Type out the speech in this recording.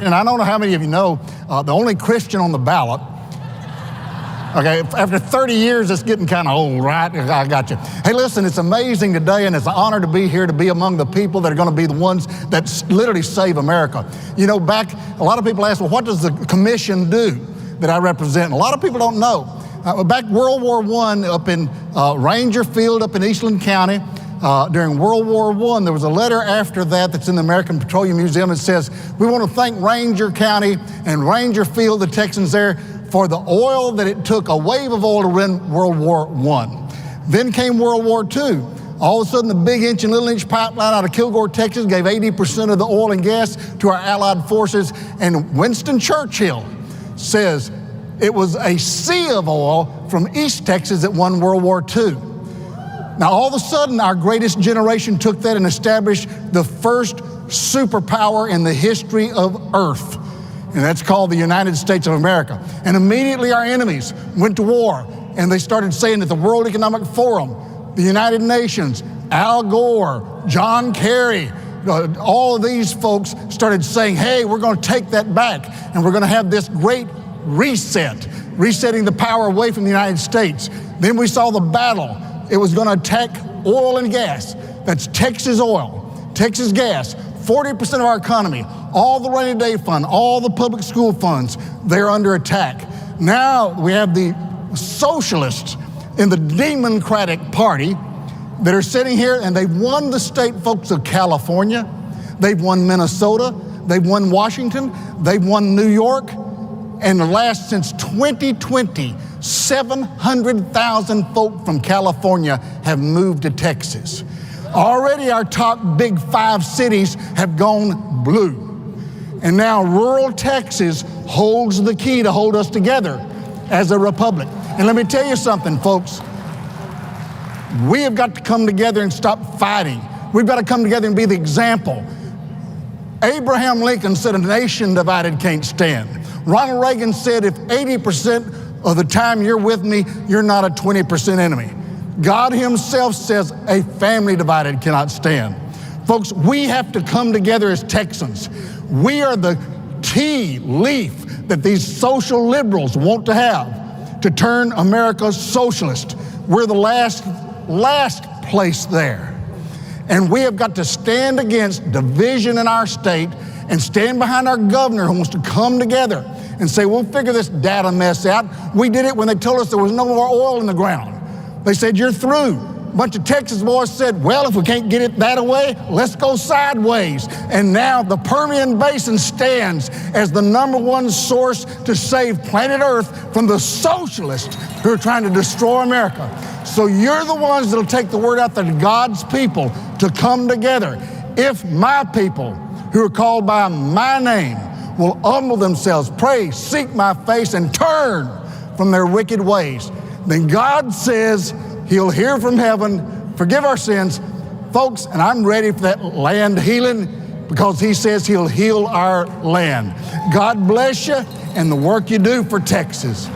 And I don't know how many of you know, the only Christian on the ballot. Okay, after 30 years, it's getting kind of old, right? I got you. Hey, listen, it's amazing today, and it's an honor to be here, to be among the people that are going to be the ones that literally save America. You know, a lot of people ask, well, what does the commission do that I represent? And a lot of people don't know. Back World War I up in Ranger Field up in Eastland County, during World War I, there was a letter after that that's in the American Petroleum Museum. It says, we want to thank Ranger County and Ranger Field, the Texans there, for the oil that it took, a wave of oil to win World War I. Then came World War II. All of a sudden, the big inch and little inch pipeline out of Kilgore, Texas, gave 80% of the oil and gas to our Allied forces. And Winston Churchill says it was a sea of oil from East Texas that won World War II. Now, all of a sudden, our greatest generation took that and established the first superpower in the history of Earth. And that's called the United States of America. And immediately our enemies went to war, and they started saying that the World Economic Forum, the United Nations, Al Gore, John Kerry, all of these folks started saying, hey, we're going to take that back, and we're going to have this great reset, resetting the power away from the United States. Then we saw the battle. It was going to attack oil and gas. That's Texas oil, Texas gas, 40% of our economy. All the rainy day fund, all the public school funds, they're under attack. Now we have the socialists in the Democratic Party that are sitting here, and they've won the state, folks, of California. They've won Minnesota. They've won Washington. They've won New York. And since 2020, 700,000 folk from California have moved to Texas. Already our top big 5 cities have gone blue. And now rural Texas holds the key to hold us together as a republic. And let me tell you something, folks. We have got to come together and stop fighting. We've got to come together and be the example. Abraham Lincoln said, a nation divided can't stand. Ronald Reagan said, if 80% of the time you're with me, you're not a 20% enemy. God himself says a family divided cannot stand. Folks, we have to come together as Texans. We are the tea leaf that these social liberals want to have to turn America socialist. We're the last place there. And we have got to stand against division in our state and stand behind our governor who wants to come together and say, we'll figure this data mess out. We did it when they told us there was no more oil in the ground. They said, you're through. A bunch of Texas boys said, well, if we can't get it that way, let's go sideways. And now the Permian Basin stands as the #1 source to save planet Earth from the socialists who are trying to destroy America. So you're the ones that'll take the word out there to God's people to come together. If my people who are called by my name will humble themselves, pray, seek my face, and turn from their wicked ways, then God says he'll hear from heaven, forgive our sins. Folks, and I'm ready for that land healing because he says he'll heal our land. God bless you and the work you do for Texas.